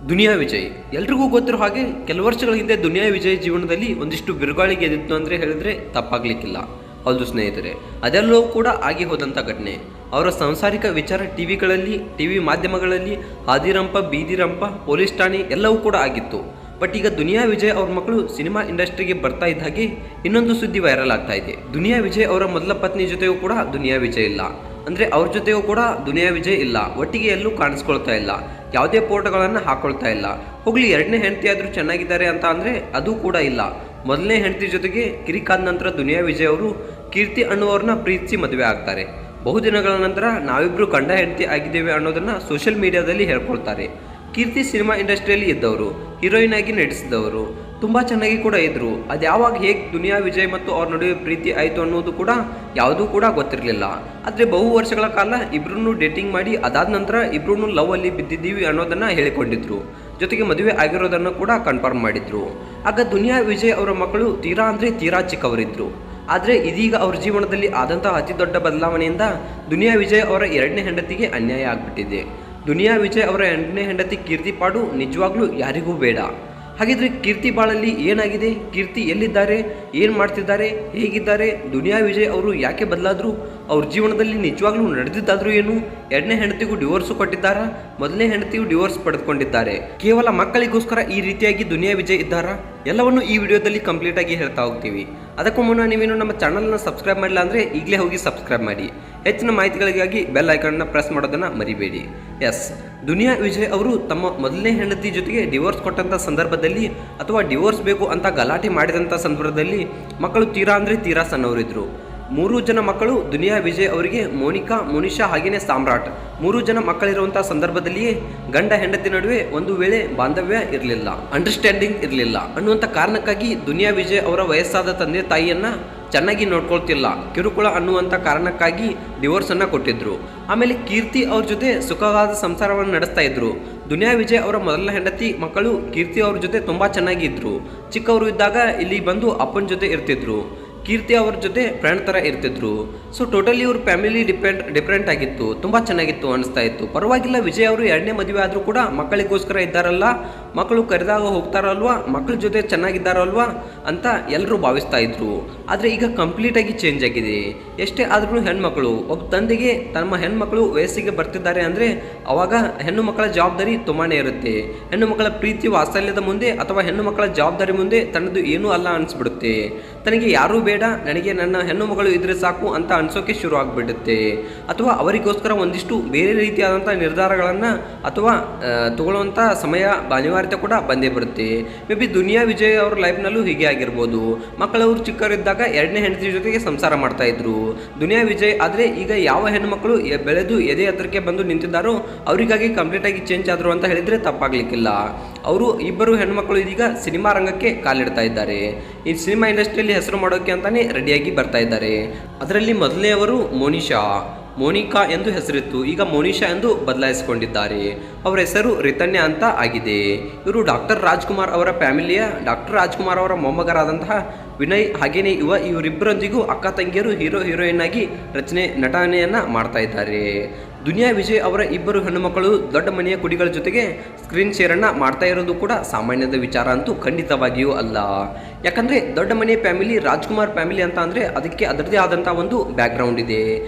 ದುನಿಯಾ ವಿಜಯ್ ಎಲ್ರಿಗೂ ಗೊತ್ತಿರೋ ಹಾಗೆ ಕೆಲವು ವರ್ಷಗಳ ಹಿಂದೆ ದುನಿಯಾ ವಿಜಯ್ ಜೀವನದಲ್ಲಿ ಒಂದಿಷ್ಟು ಬಿರುಗಾಳಿಗೆ ಎದ್ದಿತ್ತು ಅಂದರೆ ಹೇಳಿದ್ರೆ ತಪ್ಪಾಗ್ಲಿಕ್ಕಿಲ್ಲ. ಹೌದು ಸ್ನೇಹಿತರೆ, ಅದೆಲ್ಲವೂ ಕೂಡ ಆಗಿ ಹೋದಂಥ ಘಟನೆ. ಅವರ ಸಾಂಸಾರಿಕ ವಿಚಾರ ಟಿವಿ ಮಾಧ್ಯಮಗಳಲ್ಲಿ ಹಾದಿರಂಪ ಬೀದಿರಂಪ ಪೊಲೀಸ್ ಠಾಣೆ ಎಲ್ಲವೂ ಕೂಡ ಆಗಿತ್ತು. ಬಟ್ ಈಗ ದುನಿಯಾ ವಿಜಯ್ ಅವ್ರ ಮಕ್ಕಳು ಸಿನಿಮಾ ಇಂಡಸ್ಟ್ರಿಗೆ ಬರ್ತಾ ಇದ್ದ ಹಾಗೆ ಇನ್ನೊಂದು ಸುದ್ದಿ ವೈರಲ್ ಆಗ್ತಾ ಇದೆ. ದುನಿಯಾ ವಿಜಯ್ ಅವರ ಮೊದಲ ಪತ್ನಿ ಜೊತೆಯೂ ಕೂಡ ದುನಿಯಾ ವಿಜಯ್ ಇಲ್ಲ, ಅಂದರೆ ಅವ್ರ ಜೊತೆಯೂ ಕೂಡ ದುನಿಯಾ ವಿಜಯ್ ಇಲ್ಲ, ಒಟ್ಟಿಗೆ ಎಲ್ಲೂ ಕಾಣಿಸ್ಕೊಳ್ತಾ ಇಲ್ಲ, ಯಾವುದೇ ಫೋಟೋಗಳನ್ನು ಹಾಕೊಳ್ತಾ ಇಲ್ಲ. ಹೋಗ್ಲಿ, ಎರಡನೇ ಹೆಂಡತಿ ಆದರೂ ಚೆನ್ನಾಗಿದ್ದಾರೆ ಅಂತ ಅಂದರೆ ಅದು ಕೂಡ ಇಲ್ಲ. ಮೊದಲನೇ ಹೆಂಡತಿ ಜೊತೆಗೆ ಕಿರಿಕಾದ ನಂತರ ದುನಿಯಾ ವಿಜಯ್ ಅವರು ಕೀರ್ತಿ ಅನ್ನುವವ್ರನ್ನ ಪ್ರೀತಿಸಿ ಮದುವೆ ಆಗ್ತಾರೆ. ಬಹುದಿನಗಳ ನಂತರ ನಾವಿಬ್ಬರು ಗಂಡ ಹೆಂಡತಿ ಆಗಿದ್ದೇವೆ ಅನ್ನೋದನ್ನು ಸೋಷಿಯಲ್ ಮೀಡಿಯಾದಲ್ಲಿ ಹೇಳ್ಕೊಳ್ತಾರೆ. ಕೀರ್ತಿ ಸಿನಿಮಾ ಇಂಡಸ್ಟ್ರಿಯಲ್ಲಿ ಇದ್ದವರು, ಹೀರೋಯಿನ್ ಆಗಿ ನಟಿಸಿದವರು, ತುಂಬ ಚೆನ್ನಾಗಿ ಕೂಡ ಇದ್ದರು. ಅದು ಯಾವಾಗ ಹೇಗೆ ದುನಿಯಾ ವಿಜಯ್ ಮತ್ತು ಅವ್ರ ನಡುವೆ ಪ್ರೀತಿ ಆಯಿತು ಅನ್ನೋದು ಕೂಡ ಯಾವುದೂ ಕೂಡ ಗೊತ್ತಿರಲಿಲ್ಲ. ಆದರೆ ಬಹು ವರ್ಷಗಳ ಕಾಲ ಇಬ್ಬರನ್ನು ಡೇಟಿಂಗ್ ಮಾಡಿ ಅದಾದ ನಂತರ ಇಬ್ಬರೂ ಲವ್ ಅಲ್ಲಿ ಬಿದ್ದಿದ್ದೀವಿ ಅನ್ನೋದನ್ನು ಹೇಳಿಕೊಂಡಿದ್ರು. ಜೊತೆಗೆ ಮದುವೆ ಆಗಿರೋದನ್ನು ಕೂಡ ಕನ್ಫರ್ಮ್ ಮಾಡಿದ್ರು. ಆಗ ದುನಿಯಾ ವಿಜಯ್ ಅವರ ಮಕ್ಕಳು ತೀರಾ ಚಿಕ್ಕವರಿದ್ದರು. ಆದರೆ ಇದೀಗ ಅವ್ರ ಜೀವನದಲ್ಲಿ ಆದಂತಹ ಅತಿ ದೊಡ್ಡ ಬದಲಾವಣೆಯಿಂದ ದುನಿಯಾ ವಿಜಯ್ ಅವರ ಎರಡನೇ ಹೆಂಡತಿಗೆ ಅನ್ಯಾಯ ಆಗಿಬಿಟ್ಟಿದೆ. ದುನಿಯಾ ವಿಜಯ್ ಅವರ ಎರಡನೇ ಹೆಂಡತಿ ಕೀರ್ತಿ ಪಾಡು ನಿಜವಾಗ್ಲೂ ಯಾರಿಗೂ ಬೇಡ. ಹಾಗಿದ್ರೆ ಕೀರ್ತಿ ಬಾಳಲ್ಲಿ ಏನಾಗಿದೆ? ಕೀರ್ತಿ ಎಲ್ಲಿದ್ದಾರೆ? ಏನು ಮಾಡ್ತಿದ್ದಾರೆ? ಹೇಗಿದ್ದಾರೆ? ದುನಿಯಾ ವಿಜಯ್ ಅವರು ಯಾಕೆ ಬದಲಾದರು? ಅವ್ರ ಜೀವನದಲ್ಲಿ ನಿಜವಾಗ್ಲೂ ನಡೆದಿದ್ದಾದರೂ ಏನು? ಎರಡನೇ ಹೆಂಡತಿಗೂ ಡಿವೋರ್ಸು ಕೊಟ್ಟಿದ್ದಾರಾ? ಮೊದಲನೇ ಹೆಂಡತಿಗೂ ಡಿವೋರ್ಸ್ ಪಡೆದುಕೊಂಡಿದ್ದಾರೆ. ಕೇವಲ ಮಕ್ಕಳಿಗೋಸ್ಕರ ಈ ರೀತಿಯಾಗಿ ದುನಿಯಾ ವಿಜಯ್ ಇದ್ದಾರಾ? ಎಲ್ಲವನ್ನು ಈ ವಿಡಿಯೋದಲ್ಲಿ ಕಂಪ್ಲೀಟ್ ಆಗಿ ಹೇಳ್ತಾ ಹೋಗ್ತೀವಿ. ಅದಕ್ಕೂ ಮುನ್ನ ನೀವೇನು ನಮ್ಮ ಚಾನಲ್ನ ಸಬ್ಸ್ಕ್ರೈಬ್ ಮಾಡಿಲ್ಲ ಅಂದರೆ ಈಗಲೇ ಹೋಗಿ ಸಬ್ಸ್ಕ್ರೈಬ್ ಮಾಡಿ. ಹೆಚ್ಚಿನ ಮಾಹಿತಿಗಳಿಗಾಗಿ ಬೆಲ್ ಐಕಾನ್ನ ಪ್ರೆಸ್ ಮಾಡೋದನ್ನು ಮರಿಬೇಡಿ. ಎಸ್, ದುನಿಯಾ ವಿಜಯ್ ಅವರು ತಮ್ಮ ಮೊದಲನೇ ಹೆಂಡತಿ ಜೊತೆಗೆ ಡಿವೋರ್ಸ್ ಕೊಟ್ಟಂಥ ಸಂದರ್ಭದಲ್ಲಿ ಅಥವಾ ಡಿವೋರ್ಸ್ ಬೇಕು ಅಂತ ಗಲಾಟೆ ಮಾಡಿದಂಥ ಸಂದರ್ಭದಲ್ಲಿ ಮಕ್ಕಳು ತೀರಾ ಸಣ್ಣವರಿದ್ದರು. 3 ಜನ ಮಕ್ಕಳು ದುನಿಯಾ ವಿಜಯ್ ಅವರಿಗೆ ಮೋನಿಕಾ, ಮೋನಿಶಾ ಹಾಗೆಯೇ ಸಾಮ್ರಾಟ್ 3 ಜನ ಮಕ್ಕಳಿರುವಂಥ ಸಂದರ್ಭದಲ್ಲಿಯೇ ಗಂಡ ಹೆಂಡತಿ ನಡುವೆ ಒಂದು ವೇಳೆ ಬಾಂಧವ್ಯ ಇರಲಿಲ್ಲ, ಅಂಡರ್ಸ್ಟ್ಯಾಂಡಿಂಗ್ ಇರಲಿಲ್ಲ ಅನ್ನುವಂಥ ಕಾರಣಕ್ಕಾಗಿ ದುನಿಯಾ ವಿಜಯ್ ಅವರ ವಯಸ್ಸಾದ ತಂದೆ ತಾಯಿಯನ್ನು ಚೆನ್ನಾಗಿ ನೋಡ್ಕೊಳ್ತಿಲ್ಲ, ಕಿರುಕುಳ ಅನ್ನುವಂಥ ಕಾರಣಕ್ಕಾಗಿ ಡಿವೋರ್ಸನ್ನು ಕೊಟ್ಟಿದ್ರು. ಆಮೇಲೆ ಕೀರ್ತಿ ಅವ್ರ ಜೊತೆ ಸುಖವಾದ ಸಂಸಾರವನ್ನು ನಡೆಸ್ತಾ ಇದ್ರು. ದುನಿಯಾ ವಿಜಯ್ ಅವರ ಮೊದಲ ಹೆಂಡತಿ ಮಕ್ಕಳು ಕೀರ್ತಿ ಅವ್ರ ಜೊತೆ ತುಂಬ ಚೆನ್ನಾಗಿ ಇದ್ರು. ಚಿಕ್ಕವರು ಇದ್ದಾಗ ಇಲ್ಲಿ ಬಂದು ಅಪ್ಪನ ಜೊತೆ ಇರ್ತಿದ್ರು. ಕೀರ್ತಿ ಅವ್ರ ಜೊತೆ ಫ್ರೆಂಡ್ ಥರ ಇರ್ತಿದ್ರು. ಸೊ ಟೋಟಲಿ ಇವ್ರ ಫ್ಯಾಮಿಲಿ ಡಿಫ್ರೆಂಟ್ ಆಗಿತ್ತು, ತುಂಬ ಚೆನ್ನಾಗಿತ್ತು ಅನಿಸ್ತಾ ಇತ್ತು. ಪರವಾಗಿಲ್ಲ, ವಿಜಯ್ ಅವರು ಎರಡನೇ ಮದುವೆ ಆದರೂ ಕೂಡ ಮಕ್ಕಳಿಗೋಸ್ಕರ ಇದ್ದಾರಲ್ಲ, ಮಕ್ಕಳು ಕರೆದಾಗ ಹೋಗ್ತಾರಲ್ವಾ, ಮಕ್ಕಳ ಜೊತೆ ಚೆನ್ನಾಗಿದ್ದಾರಲ್ವಾ ಅಂತ ಎಲ್ಲರೂ ಭಾವಿಸ್ತಾ ಇದ್ರು. ಆದರೆ ಈಗ ಕಂಪ್ಲೀಟಾಗಿ ಚೇಂಜ್ ಆಗಿದೆ. ಎಷ್ಟೇ ಆದ್ರೂ ಹೆಣ್ಮಕ್ಳು, ಒಬ್ಬ ತಂದೆಗೆ ತಮ್ಮ ಹೆಣ್ಮಕ್ಳು ವಯಸ್ಸಿಗೆ ಬರ್ತಿದ್ದಾರೆ ಅಂದರೆ ಅವಾಗ ಹೆಣ್ಣು ಮಕ್ಕಳ ಜವಾಬ್ದಾರಿ ತುಂಬಾ ಇರುತ್ತೆ. ಹೆಣ್ಣು ಮಕ್ಕಳ ಪ್ರೀತಿ ವಾತ್ಸಲ್ಯದ ಮುಂದೆ ಅಥವಾ ಹೆಣ್ಣು ಮಕ್ಕಳ ಜವಾಬ್ದಾರಿ ಮುಂದೆ ತನ್ನದು ಏನೂ ಅಲ್ಲ ಅನಿಸ್ಬಿಡುತ್ತೆ. ತನಗೆ ಯಾರೂ ಬೇಡ, ನನಗೆ ನನ್ನ ಹೆಣ್ಣು ಮಗಳು ಇದ್ರೆ ಸಾಕು ಅಂತ ಅನ್ಸೋಕೆ ಶುರು ಆಗಿಬಿಡುತ್ತೆ. ಅಥವಾ ಅವರಿಗೋಸ್ಕರ ಒಂದಿಷ್ಟು ಬೇರೆ ರೀತಿಯಾದಂಥ ನಿರ್ಧಾರಗಳನ್ನು ಅಥವಾ ತಗೊಳ್ಳುವಂಥ ಸಮಯ ಅನಿವಾರ್ಯತೆ ಕೂಡ ಬಂದೇ ಬರುತ್ತೆ. ಮೇ ಬಿ ದುನಿಯಾ ವಿಜಯ್ ಅವ್ರ ಲೈಫ್ನಲ್ಲೂ ಹೀಗೆ ಆಗಿರ್ಬೋದು. ಮಕ್ಕಳವರು ಚಿಕ್ಕವರಿದ್ದಾಗ ಎರಡನೇ ಹೆಂಡತಿ ಜೊತೆಗೆ ಸಂಸಾರ ಮಾಡ್ತಾ ಇದ್ರು ದುನಿಯಾ ವಿಜಯ್. ಆದರೆ ಈಗ ಯಾವ ಹೆಣ್ಣುಮಕ್ಕಳು ಬೆಳೆದು ಎದೆ ಹತ್ರಕ್ಕೆ ಬಂದು ನಿಂತಿದ್ದಾರೋ ಅವರಿಗಾಗಿ ಕಂಪ್ಲೀಟಾಗಿ ಚೇಂಜ್ ಆದರು ಅಂತ ಹೇಳಿದರೆ ತಪ್ಪಾಗಲಿಕ್ಕಿಲ್ಲ. ಅವರು ಇಬ್ಬರು ಹೆಣ್ಮಕ್ಳು ಇದೀಗ ಸಿನಿಮಾ ರಂಗಕ್ಕೆ ಕಾಲಿಡ್ತಾ ಇದ್ದಾರೆ. ಈ ಸಿನಿಮಾ ಇಂಡಸ್ಟ್ರಿಯಲ್ಲಿ ಹೆಸರು ಮಾಡೋಕ್ಕೆ ಅಂತಾನೆ ರೆಡಿಯಾಗಿ ಬರ್ತಾ ಇದ್ದಾರೆ. ಅದರಲ್ಲಿ ಮೊದಲನೆಯವರು ಮೋನಿಕಾ ಎಂದು ಹೆಸರಿತ್ತು, ಈಗ ಮೋನಿಶಾ ಎಂದು ಬದಲಾಯಿಸಿಕೊಂಡಿದ್ದಾರೆ. ಅವರ ಹೆಸರು ರಿತನ್ಯ ಅಂತ ಆಗಿದೆ. ಇವರು ಡಾಕ್ಟರ್ ರಾಜ್ಕುಮಾರ್ ಅವರ ಫ್ಯಾಮಿಲಿಯ ಡಾಕ್ಟರ್ ರಾಜ್ಕುಮಾರ್ ಅವರ ಮೊಮ್ಮಗರಾದಂತಹ ವಿನಯ್ ಹಾಗೇನೆ ಇವರಿಬ್ಬರೊಂದಿಗೂ ಅಕ್ಕ ತಂಗಿಯರು ಹೀರೋಯಿನ್ ಆಗಿ ನಟನೆಯನ್ನು ಮಾಡ್ತಾ ಇದ್ದಾರೆ. ದುನಿಯಾ ವಿಜಯ್ ಅವರ ಇಬ್ಬರು ಹೆಣ್ಣುಮಕ್ಕಳು ದೊಡ್ಡ ಮನೆಯ ಕುಡಿಗಳ ಜೊತೆಗೆ ಸ್ಕ್ರೀನ್ ಶೇರನ್ನು ಮಾಡ್ತಾ ಇರೋದು ಕೂಡ ಸಾಮಾನ್ಯದ ವಿಚಾರ ಅಂತೂ ಖಂಡಿತವಾಗಿಯೂ ಅಲ್ಲ. ಯಾಕಂದರೆ ದೊಡ್ಡ ಮನೆ ಫ್ಯಾಮಿಲಿ, ರಾಜ್ಕುಮಾರ್ ಫ್ಯಾಮಿಲಿ ಅಂತ ಅಂದರೆ ಅದಕ್ಕೆ ಅದರದೇ ಆದಂಥ ಒಂದು ಬ್ಯಾಕ್ಗ್ರೌಂಡ್ ಇದೆ.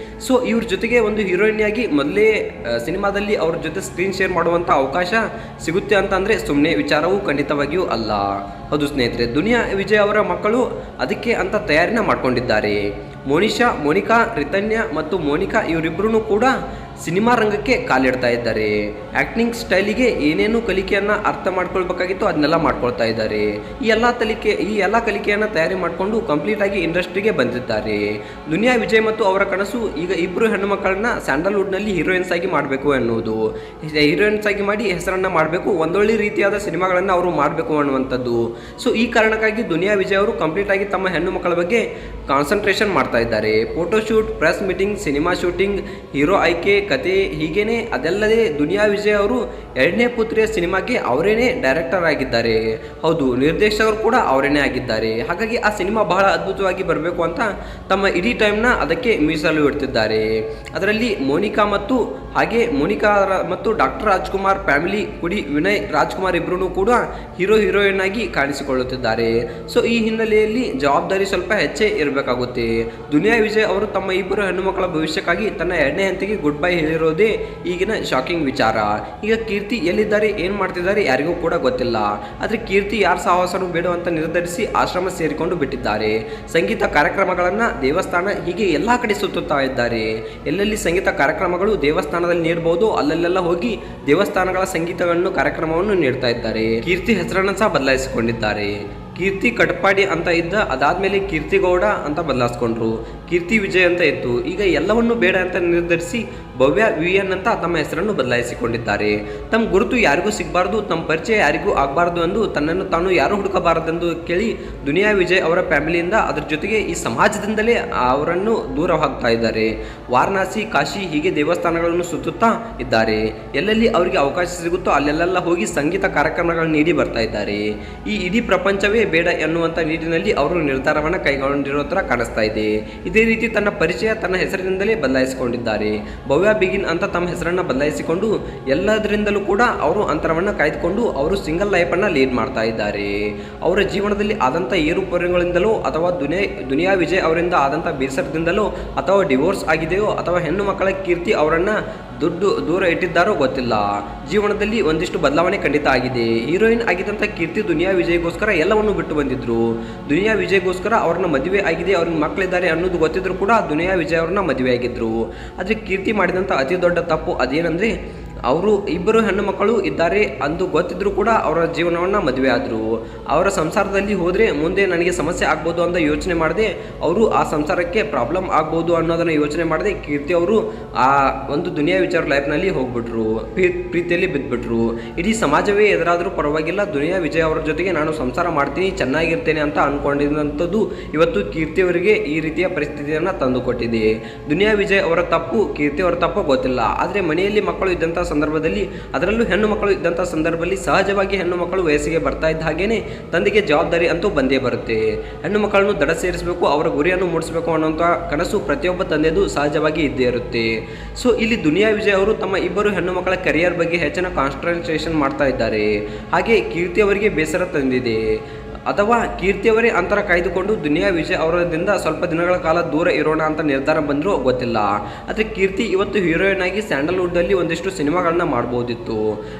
ಸೊ ಇವ್ರ ಜೊತೆಗೆ ಒಂದು ಹೀರೋಯಿನ್ ಆಗಿ ಮೊದಲೇ ಸಿನಿಮಾದಲ್ಲಿ ಅವ್ರ ಜೊತೆ ಸ್ಕ್ರೀನ್ ಶೇರ್ ಮಾಡುವಂಥ ಅವಕಾಶ ಸಿಗುತ್ತೆ ಅಂತ ಅಂದರೆ ಸುಮ್ಮನೆ ವಿಚಾರವೂ ಖಂಡಿತವಾಗಿಯೂ ಅಲ್ಲ. ಹೌದು ಸ್ನೇಹಿತರೆ, ದುನಿಯಾ ವಿಜಯ್ ಅವರ ಮಕ್ಕಳು ಅದಕ್ಕೆ ಅಂತ ತಯಾರಿನ ಮಾಡ್ಕೊಂಡಿದ್ದಾರೆ. ಮೋನಿಕಾ, ರಿತನ್ಯ ಮತ್ತು ಮೋನಿಕಾ ಇವರಿಬ್ಬರೂ ಕೂಡ ಸಿನಿಮಾ ರಂಗಕ್ಕೆ ಕಾಲಿಡ್ತಾ ಇದ್ದಾರೆ. ಆ್ಯಕ್ಟಿಂಗ್ ಸ್ಟೈಲಿಗೆ ಏನೇನು ಕಲಿಕೆಯನ್ನು ಅರ್ಥ ಮಾಡ್ಕೊಳ್ಬೇಕಾಗಿತ್ತು ಅದನ್ನೆಲ್ಲ ಮಾಡ್ಕೊಳ್ತಾ ಇದ್ದಾರೆ. ಈ ಎಲ್ಲ ಕಲಿಕೆಯನ್ನು ತಯಾರಿ ಮಾಡಿಕೊಂಡು ಕಂಪ್ಲೀಟಾಗಿ ಇಂಡಸ್ಟ್ರಿಗೆ ಬಂದಿದ್ದಾರೆ. ದುನಿಯಾ ವಿಜಯ್ ಮತ್ತು ಅವರ ಕನಸು ಈಗ ಇಬ್ಬರು ಹೆಣ್ಣು ಮಕ್ಕಳನ್ನ ಸ್ಯಾಂಡಲ್ವುಡ್ನಲ್ಲಿ ಹೀರೋಯಿನ್ಸ್ ಆಗಿ ಮಾಡಬೇಕು ಅನ್ನೋದು. ಹೀರೋಯಿನ್ಸ್ ಆಗಿ ಮಾಡಿ ಹೆಸರನ್ನು ಮಾಡಬೇಕು, ಒಂದೊಳ್ಳೆ ರೀತಿಯಾದ ಸಿನಿಮಾಗಳನ್ನು ಅವರು ಮಾಡಬೇಕು ಅನ್ನುವಂಥದ್ದು. ಸೊ ಈ ಕಾರಣಕ್ಕಾಗಿ ದುನಿಯಾ ವಿಜಯ್ ಅವರು ಕಂಪ್ಲೀಟಾಗಿ ತಮ್ಮ ಹೆಣ್ಣು ಮಕ್ಕಳ ಬಗ್ಗೆ ಕಾನ್ಸಂಟ್ರೇಷನ್ ಮಾಡ್ತಾ ಇದ್ದಾರೆ. Photoshoot, press meeting, cinema shooting, hero ಆಯ್ಕೆ, ಕತೆ ಹೀಗೇನೆ ಅದಲ್ಲದೆ ದುನಿಯಾ ವಿಜಯ್ ಅವರು ಎರಡನೇ ಪುತ್ರಿಯ ಸಿನಿಮಾಗೆ ಅವರೇನೇ ಡೈರೆಕ್ಟರ್ ಆಗಿದ್ದಾರೆ. ಹೌದು, ನಿರ್ದೇಶಕರು ಕೂಡ ಅವರೇನೇ ಆಗಿದ್ದಾರೆ. ಹಾಗಾಗಿ ಆ ಸಿನಿಮಾ ಬಹಳ ಅದ್ಭುತವಾಗಿ ಬರಬೇಕು ಅಂತ ತಮ್ಮ ಇಡೀ ಟೈಮ್ನ ಅದಕ್ಕೆ ಮೀಸಲು ಇಡ್ತಿದ್ದಾರೆ. ಅದರಲ್ಲಿ ಮೋನಿಕಾ ಮತ್ತು ಡಾಕ್ಟರ್ ರಾಜ್ಕುಮಾರ್ ಫ್ಯಾಮಿಲಿ ಕೂಡಿ ವಿನಯ್ ರಾಜ್ಕುಮಾರ್ ಇಬ್ಬರೂ ಕೂಡ ಹೀರೋಯಿನ್ ಆಗಿ ಕಾಣಿಸಿಕೊಳ್ಳುತ್ತಿದ್ದಾರೆ. ಸೊ ಈ ಹಿನ್ನೆಲೆಯಲ್ಲಿ ಜವಾಬ್ದಾರಿ ಸ್ವಲ್ಪ ಹೆಚ್ಚೇ ಇರಬೇಕಾಗುತ್ತೆ. ದುನಿಯಾ ವಿಜಯ್ ಅವರು ತಮ್ಮ ಇಬ್ಬರು ಹೆಣ್ಣು ಮಕ್ಕಳ ಭವಿಷ್ಯಕ್ಕಾಗಿ ತನ್ನ ಎರಡನೇ ಹಂತಿಗೆ ಗುಡ್ ಬೈ ಹೇಳಿರೋದೇ ಈಗಿನ ಶಾಕಿಂಗ್ ವಿಚಾರ. ಈಗ ಕೀರ್ತಿ ಎಲ್ಲಿದ್ದಾರೆ, ಏನು ಮಾಡ್ತಿದ್ದಾರೆ ಯಾರಿಗೂ ಕೂಡ ಗೊತ್ತಿಲ್ಲ. ಆದರೆ ಕೀರ್ತಿ ಯಾರ ಸಾಹಸನೂ ಬೇಡ ಅಂತ ನಿರ್ಧರಿಸಿ ಆಶ್ರಮ ಸೇರಿಕೊಂಡು ಬಿಟ್ಟಿದ್ದಾರೆ. ಸಂಗೀತ ಕಾರ್ಯಕ್ರಮಗಳನ್ನು ದೇವಸ್ಥಾನ ಹೀಗೆ ಎಲ್ಲ ಕಡೆ ಸುತ್ತುತ್ತಾ ಇದ್ದಾರೆ. ಎಲ್ಲೆಲ್ಲಿ ಸಂಗೀತ ಕಾರ್ಯಕ್ರಮಗಳು ದೇವಸ್ಥಾನದಲ್ಲಿ ನೀಡಬಹುದು ಅಲ್ಲೆಲ್ಲ ಹೋಗಿ ದೇವಸ್ಥಾನಗಳ ಸಂಗೀತವನ್ನು ಕಾರ್ಯಕ್ರಮವನ್ನು ನೀಡ್ತಾ ಇದ್ದಾರೆ. ಕೀರ್ತಿ ಹೆಸರನ್ನು ಸಹ ಬದಲಾಯಿಸಿಕೊಂಡಿದ್ದಾರೆ. ಕೀರ್ತಿ ಕಟ್ಪಾಡಿ ಅಂತ ಇದ್ದ, ಅದಾದ್ಮೇಲೆ ಕೀರ್ತಿಗೌಡ ಅಂತ ಬದಲಾಯಿಸ್ಕೊಂಡ್ರು. ಕೀರ್ತಿ ವಿಜಯ್ ಅಂತ ಇತ್ತು. ಈಗ ಎಲ್ಲವನ್ನು ಬೇಡ ಅಂತ ನಿರ್ಧರಿಸಿ ಭವ್ಯ VN ಅಂತ ತಮ್ಮ ಹೆಸರನ್ನು ಬದಲಾಯಿಸಿಕೊಂಡಿದ್ದಾರೆ. ತಮ್ಮ ಗುರುತು ಯಾರಿಗೂ ಸಿಗಬಾರ್ದು, ತಮ್ಮ ಪರಿಚಯ ಯಾರಿಗೂ ಆಗಬಾರ್ದು ಎಂದು ತನ್ನನ್ನು ತಾನು ಯಾರು ಹುಡುಕಬಾರದೆಂದು ಕೇಳಿ ದುನಿಯಾ ವಿಜಯ್ ಅವರ ಫ್ಯಾಮಿಲಿಯಿಂದ ಅದರ ಜೊತೆಗೆ ಈ ಸಮಾಜದಿಂದಲೇ ಅವರನ್ನು ದೂರ ಹಾಕ್ತಾ ಇದ್ದಾರೆ. ವಾರಣಾಸಿ, ಕಾಶಿ ಹೀಗೆ ದೇವಸ್ಥಾನಗಳನ್ನು ಸುತ್ತುತ್ತಾ ಇದ್ದಾರೆ. ಎಲ್ಲೆಲ್ಲಿ ಅವರಿಗೆ ಅವಕಾಶ ಸಿಗುತ್ತೋ ಅಲ್ಲೆಲ್ಲ ಹೋಗಿ ಸಂಗೀತ ಕಾರ್ಯಕ್ರಮಗಳನ್ನು ನೀಡಿ ಬರ್ತಾ ಇದ್ದಾರೆ. ಈ ಇಡೀ ಪ್ರಪಂಚವೇ ಬೇಡ ಎನ್ನುವಂಥ ನಿಟ್ಟಿನಲ್ಲಿ ಅವರು ನಿರ್ಧಾರವನ್ನು ಕೈಗೊಂಡಿರೋ ಥರ ಕಾಣಿಸ್ತಾ ಇದೆ. ಇದೇ ರೀತಿ ತನ್ನ ಪರಿಚಯ ತನ್ನ ಹೆಸರಿನಿಂದಲೇ ಬದಲಾಯಿಸಿಕೊಂಡಿದ್ದಾರೆ. ಭವ್ಯ ಬಿಗಿನ್ ಅಂತ ತಮ್ಮ ಹೆಸರನ್ನು ಬದಲಾಯಿಸಿಕೊಂಡು ಎಲ್ಲದರಿಂದಲೂ ಕೂಡ ಅವರು ಅಂತರವನ್ನು ಕಾಯ್ದುಕೊಂಡು ಅವರು ಸಿಂಗಲ್ ಲೈಫನ್ನು ಲೀಡ್ ಮಾಡ್ತಾ ಇದ್ದಾರೆ. ಅವರ ಜೀವನದಲ್ಲಿ ಆದಂಥ ಏರುಪೇರುಗಳಿಂದಲೋ ಅಥವಾ ದುನಿಯಾ ವಿಜಯ್ ಅವರಿಂದ ಆದಂಥ ಬೇಸರದಿಂದಲೋ ಅಥವಾ ಡಿವೋರ್ಸ್ ಆಗಿದೆಯೋ ಅಥವಾ ಹೆಣ್ಣು ಮಕ್ಕಳ ಕೀರ್ತಿ ಅವರನ್ನು ದೂರ ಇಟ್ಟಿದ್ದಾರೋ ಗೊತ್ತಿಲ್ಲ. ಜೀವನದಲ್ಲಿ ಒಂದಿಷ್ಟು ಬದಲಾವಣೆ ಖಂಡಿತ ಆಗಿದೆ. ಹೀರೋಯಿನ್ ಆಗಿದ್ದಂಥ ಕೀರ್ತಿ ದುನಿಯಾ ವಿಜಯ್ಗೋಸ್ಕರ ಎಲ್ಲವನ್ನು ಬಿಟ್ಟು ಬಂದಿದ್ರು. ದುನಿಯಾ ವಿಜಯ್ಗೋಸ್ಕರ ಅವ್ರನ್ನ ಮದುವೆ ಆಗಿದೆ, ಅವ್ರಿಗೆ ಮಕ್ಕಳಿದ್ದಾರೆ ಅನ್ನೋದು ಗೊತ್ತಿದ್ರು ಕೂಡ ದುನಿಯಾ ವಿಜಯ್ ಅವ್ರನ್ನ ಮದುವೆ ಆಗಿದ್ರು. ಆದರೆ ಕೀರ್ತಿ ಮಾಡಿದಂಥ ಅತಿ ದೊಡ್ಡ ತಪ್ಪು ಅದೇನೆಂದರೆ ಅವರು ಇಬ್ಬರು ಹೆಣ್ಣು ಮಕ್ಕಳು ಇದ್ದಾರೆ ಅಂದು ಗೊತ್ತಿದ್ರು ಕೂಡ ಅವರ ಜೀವನವನ್ನು ಮದುವೆ ಆದರು. ಅವರ ಸಂಸಾರದಲ್ಲಿ ಹೋದರೆ ಮುಂದೆ ನನಗೆ ಸಮಸ್ಯೆ ಆಗ್ಬೋದು ಅಂತ ಯೋಚನೆ ಮಾಡದೆ ಅವರು ಆ ಸಂಸಾರಕ್ಕೆ ಪ್ರಾಬ್ಲಮ್ ಆಗ್ಬೋದು ಅನ್ನೋದನ್ನು ಯೋಚನೆ ಮಾಡದೆ ಕೀರ್ತಿ ಅವರು ಆ ಒಂದು ದುನಿಯಾ ವಿಚಾರ ಲೈಫ್ನಲ್ಲಿ ಹೋಗ್ಬಿಟ್ರು, ಪ್ರೀತಿಯಲ್ಲಿ ಬಿದ್ದುಬಿಟ್ರು. ಇಡೀ ಸಮಾಜವೇ ಎದುರಾದರೂ ಪರವಾಗಿಲ್ಲ, ದುನಿಯಾ ವಿಜಯ್ ಅವರ ಜೊತೆಗೆ ನಾನು ಸಂಸಾರ ಮಾಡ್ತೀನಿ, ಚೆನ್ನಾಗಿರ್ತೇನೆ ಅಂತ ಅಂದ್ಕೊಂಡಿದ್ದಂಥದ್ದು ಇವತ್ತು ಕೀರ್ತಿಯವರಿಗೆ ಈ ರೀತಿಯ ಪರಿಸ್ಥಿತಿಯನ್ನು ತಂದುಕೊಟ್ಟಿದೆ. ದುನಿಯಾ ವಿಜಯ್ ಅವರ ತಪ್ಪು ಕೀರ್ತಿ ಅವರ ತಪ್ಪು ಗೊತ್ತಿಲ್ಲ. ಆದರೆ ಮನೆಯಲ್ಲಿ ಮಕ್ಕಳು ಇದ್ದಂಥ ಸಂದರ್ಭದಲ್ಲಿ, ಅದರಲ್ಲೂ ಹೆಣ್ಣು ಮಕ್ಕಳು ಇದ್ದಂಥ ಸಂದರ್ಭದಲ್ಲಿ ಸಹಜವಾಗಿ ಹೆಣ್ಣು ಮಕ್ಕಳು ವಯಸ್ಸಿಗೆ ಬರ್ತಾ ಇದ್ದ ಹಾಗೇನೆ ತಂದೆಗೆ ಜವಾಬ್ದಾರಿ ಅಂತೂ ಬಂದೇ ಬರುತ್ತೆ. ಹೆಣ್ಣು ಮಕ್ಕಳನ್ನು ದಡ ಸೇರಿಸಬೇಕು, ಅವರ ಗುರಿಯನ್ನು ಮೂಡಿಸಬೇಕು ಅನ್ನೋಂಥ ಕನಸು ಪ್ರತಿಯೊಬ್ಬ ತಂದೆದು ಸಹಜವಾಗಿ ಇದ್ದೇ ಇರುತ್ತೆ. ಸೊ ಇಲ್ಲಿ ದುನಿಯಾ ವಿಜಯ್ ಅವರು ತಮ್ಮ ಇಬ್ಬರು ಹೆಣ್ಣು ಮಕ್ಕಳ ಕರಿಯರ್ ಬಗ್ಗೆ ಹೆಚ್ಚಿನ ಕಾನ್ಸಂಟ್ರೇಷನ್ ಮಾಡ್ತಾ ಇದ್ದಾರೆ. ಹಾಗೆ ಕೀರ್ತಿ ಅವರಿಗೆ ಬೇಸರ ತಂದಿದೆ. ಅಥವಾ ಕೀರ್ತಿಯವರೇ ಅಂತರ ಕಾಯ್ದುಕೊಂಡು ದುನಿಯಾ ವಿಜಯ್ ಅವರದಿಂದ ಸ್ವಲ್ಪ ದಿನಗಳ ಕಾಲ ದೂರ ಇರೋಣ ಅಂತ ನಿರ್ಧಾರ ಬಂದರೂ ಗೊತ್ತಿಲ್ಲ. ಆದರೆ ಕೀರ್ತಿ ಇವತ್ತು ಹೀರೋಯಿನ್ ಆಗಿ ಸ್ಯಾಂಡಲ್ವುಡ್ನಲ್ಲಿ ಒಂದಿಷ್ಟು ಸಿನಿಮಾಗಳನ್ನ ಮಾಡ್ಬೋದಿತ್ತು.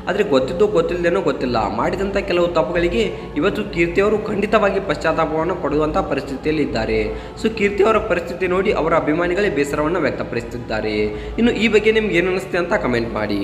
ಆದರೆ ಗೊತ್ತಿಲ್ಲದೇನೋ ಗೊತ್ತಿಲ್ಲ, ಮಾಡಿದಂಥ ಕೆಲವು ತಪ್ಪುಗಳಿಗೆ ಇವತ್ತು ಕೀರ್ತಿಯವರು ಖಂಡಿತವಾಗಿ ಪಶ್ಚಾತ್ತಾಪವನ್ನು ಪಡುವಂಥ ಪರಿಸ್ಥಿತಿಯಲ್ಲಿ ಇದ್ದಾರೆ. ಸೊ ಕೀರ್ತಿಯವರ ಪರಿಸ್ಥಿತಿ ನೋಡಿ ಅವರ ಅಭಿಮಾನಿಗಳೇ ಬೇಸರವನ್ನು ವ್ಯಕ್ತಪಡಿಸುತ್ತಿದ್ದಾರೆ. ಇನ್ನು ಈ ಬಗ್ಗೆ ನಿಮ್ಗೆ ಏನು ಅನಿಸುತ್ತೆ ಅಂತ ಕಮೆಂಟ್ ಮಾಡಿ.